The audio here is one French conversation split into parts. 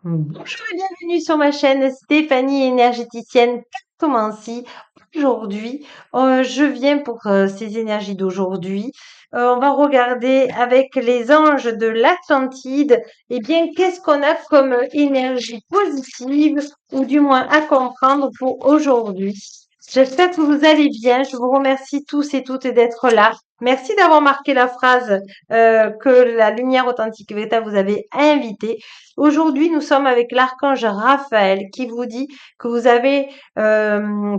Bonjour et bienvenue sur ma chaîne Stéphanie énergéticienne Cartomancie. Aujourd'hui, je viens pour ces énergies d'aujourd'hui. On va regarder avec les anges de l'Atlantide, eh bien, qu'est-ce qu'on a comme énergie positive ou du moins à comprendre pour aujourd'hui. J'espère que vous allez bien. Je vous remercie tous et toutes d'être là. Merci d'avoir marqué la phrase que la lumière authentique et véritable vous avez invité. Aujourd'hui, nous sommes avec l'archange Raphaël qui vous dit que vous avez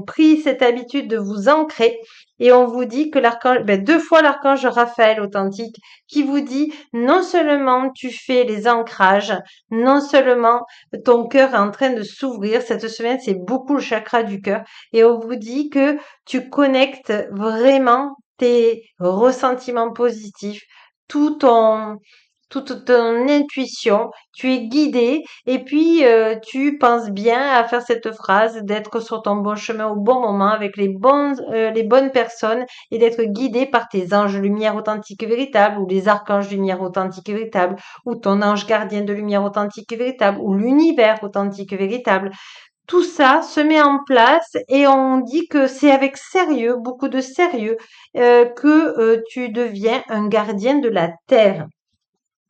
pris cette habitude de vous ancrer et on vous dit que l'archange, deux fois l'archange Raphaël authentique qui vous dit non seulement tu fais les ancrages, non seulement ton cœur est en train de s'ouvrir, cette semaine c'est beaucoup le chakra du cœur et on vous dit que tu connectes vraiment tes ressentiments positifs, tout ton toute ton intuition, tu es guidé et puis tu penses bien à faire cette phrase, d'être sur ton bon chemin au bon moment avec les bonnes personnes et d'être guidé par tes anges lumière authentique et véritable ou les archanges lumière authentique et véritable ou ton ange gardien de lumière authentique et véritable ou l'univers authentique et véritable. Tout ça se met en place et on dit que c'est avec sérieux, beaucoup de sérieux, que tu deviens un gardien de la terre.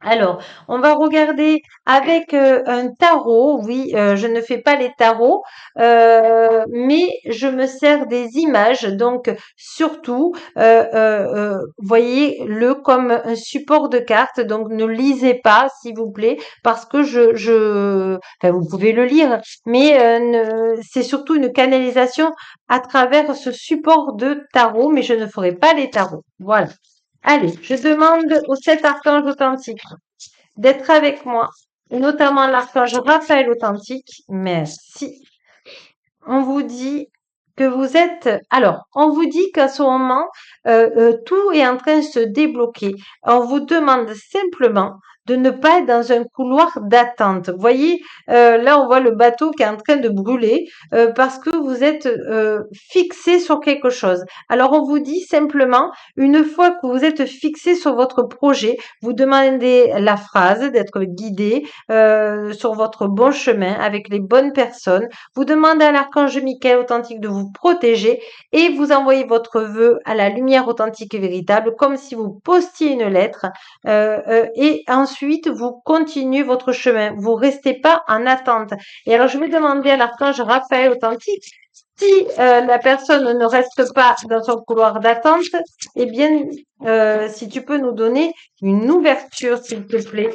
Alors, on va regarder avec un tarot. Oui, je ne fais pas les tarots, mais je me sers des images. Donc, surtout, voyez-le comme un support de cartes. Donc, ne lisez pas, s'il vous plaît, parce que enfin, vous pouvez le lire, mais c'est surtout une canalisation à travers ce support de tarot, mais je ne ferai pas les tarots. Voilà. Allez, je demande aux 7 archanges authentiques d'être avec moi, notamment l'archange Raphaël authentique. Merci. On vous dit que vous êtes... Alors, on vous dit qu'à ce moment, tout est en train de se débloquer. On vous demande simplement de ne pas être dans un couloir d'attente. Vous voyez, là, on voit le bateau qui est en train de brûler parce que vous êtes fixé sur quelque chose. Alors, on vous dit simplement, une fois que vous êtes fixé sur votre projet, vous demandez la phrase d'être guidé sur votre bon chemin avec les bonnes personnes. Vous demandez à l'archange Michael authentique de vous protéger et vous envoyez votre vœu à la lumière authentique et véritable comme si vous postiez une lettre et ensuite vous continuez votre chemin. Vous restez pas en attente. Et alors je vais demander à l'archange Raphaël authentique si la personne ne reste pas dans son couloir d'attente, eh bien, si tu peux nous donner une ouverture, s'il te plaît.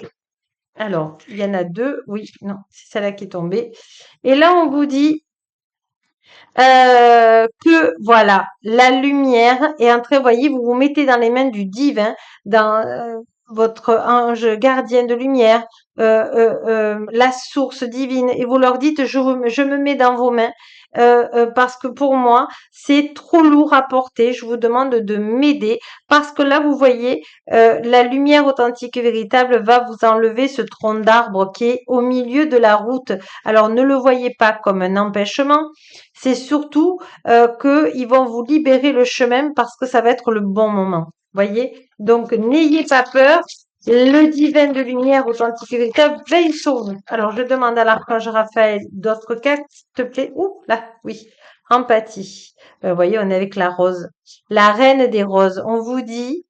Alors, il y en a deux. Oui, non, c'est celle-là qui est tombée. Et là, on vous dit que voilà, la lumière est entrée, voyez, vous vous mettez dans les mains du divin, dans votre ange gardien de lumière, la source divine, et vous leur dites, je me mets dans vos mains, parce que pour moi, c'est trop lourd à porter, je vous demande de m'aider, parce que là, vous voyez, la lumière authentique et véritable va vous enlever ce tronc d'arbre qui est au milieu de la route. Alors, ne le voyez pas comme un empêchement, c'est surtout qu'ils vont vous libérer le chemin parce que ça va être le bon moment. Voyez? Donc, n'ayez pas peur. Le divin de lumière authentique et véritable veille sur vous. Alors, je demande à l'archange Raphaël d'autres cartes, s'il te plaît. Ouh, là, oui. Empathie. Vous voyez, on est avec la rose. La reine des roses. On vous dit,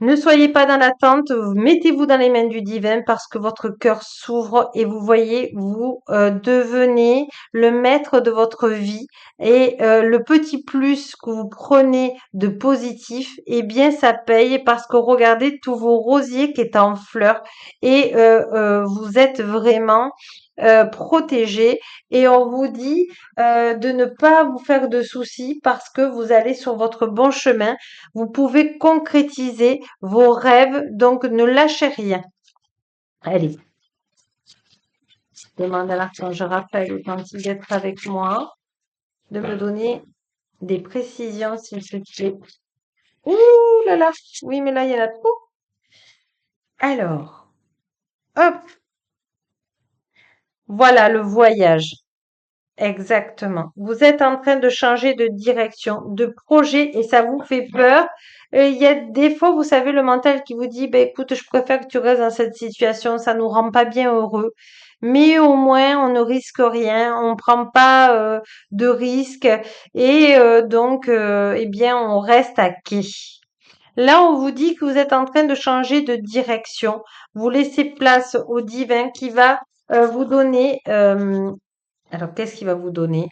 ne soyez pas dans l'attente, mettez-vous dans les mains du divin parce que votre cœur s'ouvre et vous voyez, vous devenez le maître de votre vie et le petit plus que vous prenez de positif, eh bien ça paye parce que regardez tous vos rosiers qui est en fleurs et vous êtes vraiment protégé et on vous dit de ne pas vous faire de soucis parce que vous allez sur votre bon chemin. Vous pouvez concrétiser vos rêves, donc ne lâchez rien. Allez, demande à l'archange Raphaël authentique d'être avec moi, de me donner des précisions, s'il te plaît. Ouh là là, oui, mais là, il y en a trop. Alors, hop, voilà le voyage. Exactement. Vous êtes en train de changer de direction, de projet et ça vous fait peur. Il y a des fois, vous savez, le mental qui vous dit, ben écoute, je préfère que tu restes dans cette situation, ça nous rend pas bien heureux. Mais au moins, on ne risque rien, on prend pas de risques et eh bien, on reste à quai. Là, on vous dit que vous êtes en train de changer de direction. Vous laissez place au divin qui va vous donner. Alors, qu'est-ce qu'il va vous donner?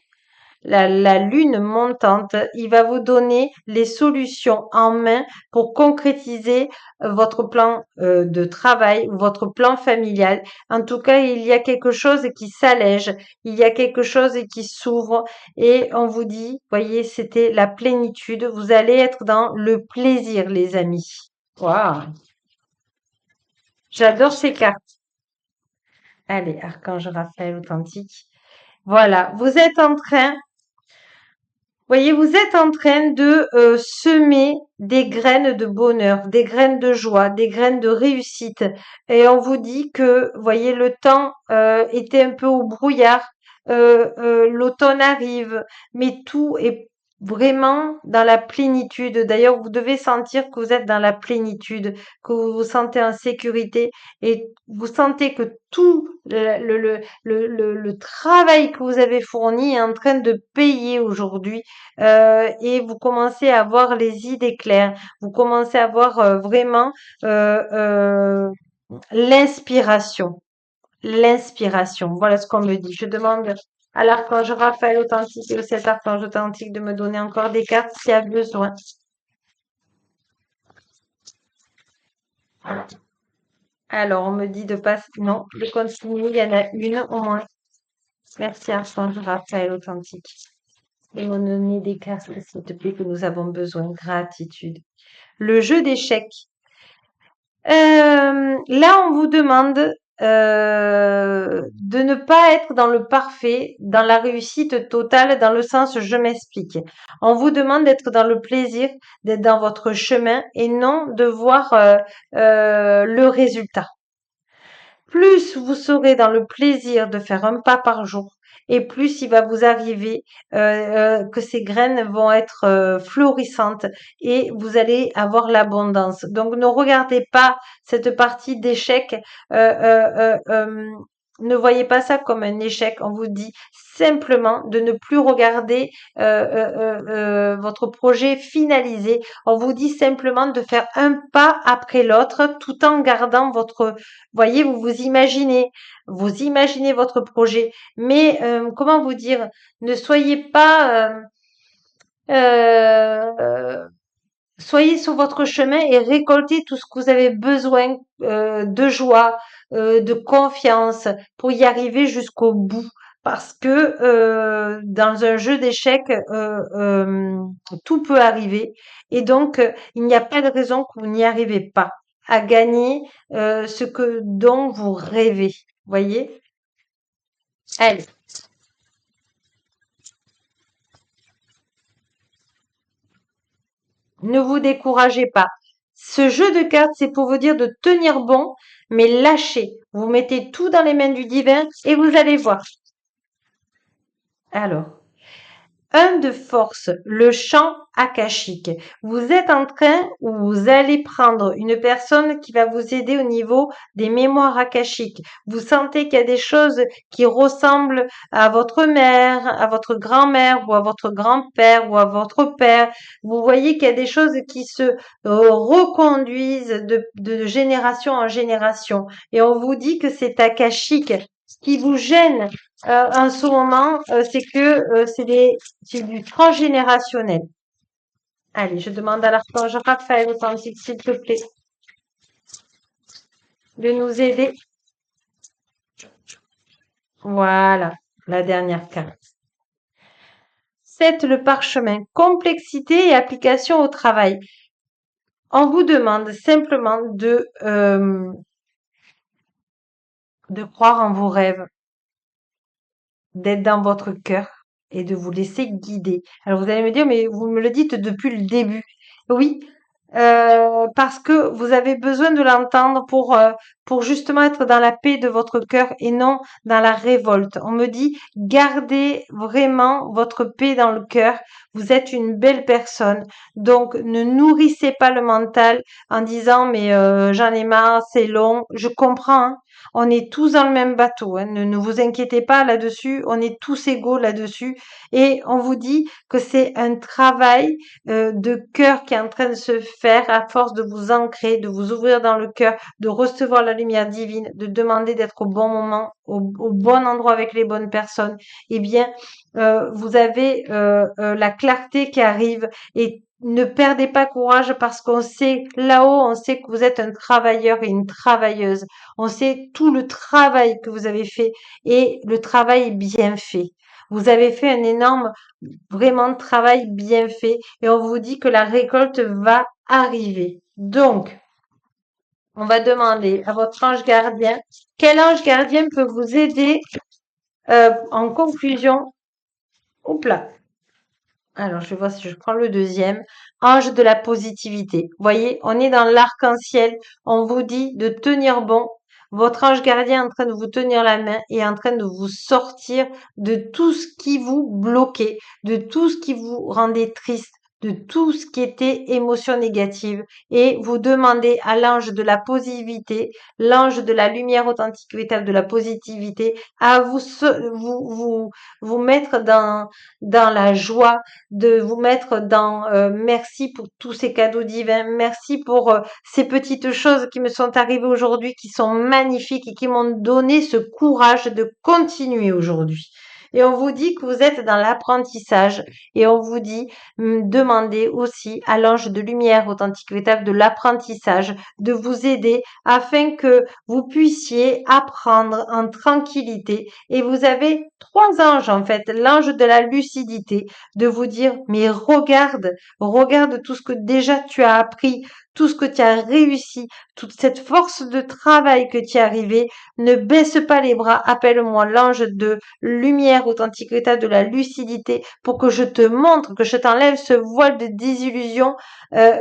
La lune montante, il va vous donner les solutions en main pour concrétiser votre plan de travail, votre plan familial. En tout cas, il y a quelque chose qui s'allège, il y a quelque chose qui s'ouvre et on vous dit, voyez, c'était la plénitude. Vous allez être dans le plaisir, les amis. Waouh, j'adore ces cartes. Allez, Archange Raphaël authentique. Voilà, vous êtes en train voyez, vous êtes en train de semer des graines de bonheur, des graines de joie, des graines de réussite. Et on vous dit que, voyez, le temps était un peu au brouillard. L'automne arrive, mais tout est vraiment dans la plénitude. D'ailleurs, vous devez sentir que vous êtes dans la plénitude, que vous vous sentez en sécurité et vous sentez que tout le travail que vous avez fourni est en train de payer aujourd'hui et vous commencez à avoir les idées claires, vous commencez à avoir vraiment euh, euh, l'inspiration. L'inspiration, voilà ce qu'on me dit. Je demande à l'archange Raphaël authentique et au cet archange authentique de me donner encore des cartes s'il y a besoin. Alors, on me dit de passer, non, de continuer, il y en a une au moins. Merci archange Raphaël authentique. Et me donner des cartes, s'il te plaît, que nous avons besoin. Gratitude. Le jeu d'échecs. Là, on vous demande de ne pas être dans le parfait, dans la réussite totale, dans le sens je m'explique. On vous demande d'être dans le plaisir, d'être dans votre chemin et non de voir le résultat. Plus vous serez dans le plaisir de faire un pas par jour, et plus il va vous arriver que ces graines vont être florissantes et vous allez avoir l'abondance. Donc ne regardez pas cette partie d'échec. Ne voyez pas ça comme un échec. On vous dit simplement de ne plus regarder votre projet finalisé. On vous dit simplement de faire un pas après l'autre tout en gardant votre voyez, vous imaginez votre projet, mais comment vous dire, ne soyez pas, soyez sur votre chemin et récoltez tout ce que vous avez besoin de joie, de confiance pour y arriver jusqu'au bout. Parce que dans un jeu d'échecs, tout peut arriver et donc il n'y a pas de raison que vous n'y arrivez pas à gagner ce que dont vous rêvez. Voyez? Allez, ne vous découragez pas. Ce jeu de cartes, c'est pour vous dire de tenir bon, mais lâchez. Vous mettez tout dans les mains du divin et vous allez voir. Alors, un de force, le champ akashique. Vous êtes en train ou vous allez prendre une personne qui va vous aider au niveau des mémoires akashiques. Vous sentez qu'il y a des choses qui ressemblent à votre mère, à votre grand-mère ou à votre grand-père ou à votre père. Vous voyez qu'il y a des choses qui se reconduisent de génération en génération. Et on vous dit que c'est akashique. Ce qui vous gêne en ce moment, c'est que c'est du transgénérationnel. Allez, je demande à l'archange Raphaël authentique, s'il te plaît, de nous aider. Voilà, la dernière carte. C'est le parchemin. Complexité et application au travail. On vous demande simplement de croire en vos rêves, d'être dans votre cœur et de vous laisser guider. Alors vous allez me dire, mais vous me le dites depuis le début. Oui, parce que vous avez besoin de l'entendre pour justement être dans la paix de votre cœur et non dans la révolte. On me dit, gardez vraiment votre paix dans le cœur. Vous êtes une belle personne. Donc, ne nourrissez pas le mental en disant, mais j'en ai marre, c'est long. Je comprends, hein. On est tous dans le même bateau, hein. Ne vous inquiétez pas là-dessus. On est tous égaux là-dessus. Et on vous dit que c'est un travail de cœur qui est en train de se faire à force de vous ancrer, de vous ouvrir dans le cœur, de recevoir la lumière divine, de demander d'être au bon moment, au bon endroit avec les bonnes personnes. Eh bien, vous avez la clarté qui arrive et ne perdez pas courage parce qu'on sait là-haut, on sait que vous êtes un travailleur et une travailleuse. On sait tout le travail que vous avez fait et le travail est bien fait. Vous avez fait un énorme vraiment travail bien fait et on vous dit que la récolte va arriver. Donc, on va demander à votre ange gardien, quel ange gardien peut vous aider en conclusion? Hop là. Alors, je vois si je prends le deuxième. Ange de la positivité. Vous voyez, on est dans l'arc-en-ciel. On vous dit de tenir bon. Votre ange gardien est en train de vous tenir la main et est en train de vous sortir de tout ce qui vous bloquait, de tout ce qui vous rendait triste, de tout ce qui était émotion négative. Et vous demandez à l'ange de la positivité, l'ange de la lumière authentique véritable de la positivité, à vous mettre dans la joie, de vous mettre dans merci pour tous ces cadeaux divins, merci pour ces petites choses qui me sont arrivées aujourd'hui, qui sont magnifiques et qui m'ont donné ce courage de continuer aujourd'hui. Et on vous dit que vous êtes dans l'apprentissage et on vous dit demandez aussi à l'ange de lumière authentique véritable de l'apprentissage de vous aider afin que vous puissiez apprendre en tranquillité. Et vous avez trois anges en fait, l'ange de la lucidité, de vous dire, mais regarde, regarde tout ce que déjà tu as appris, tout ce que tu as réussi, toute cette force de travail que tu es arrivé. Ne baisse pas les bras, appelle-moi l'ange de lumière authentique état de la lucidité pour que je te montre, que je t'enlève ce voile de désillusion,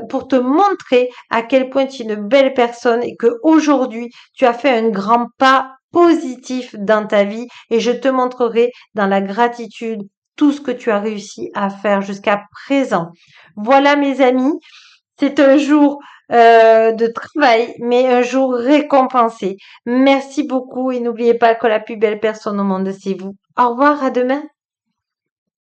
pour te montrer à quel point tu es une belle personne et que aujourd'hui tu as fait un grand pas positif dans ta vie et je te montrerai dans la gratitude tout ce que tu as réussi à faire jusqu'à présent. Voilà mes amis, c'est un jour de travail, mais un jour récompensé. Merci beaucoup et n'oubliez pas que la plus belle personne au monde, c'est vous. Au revoir, à demain.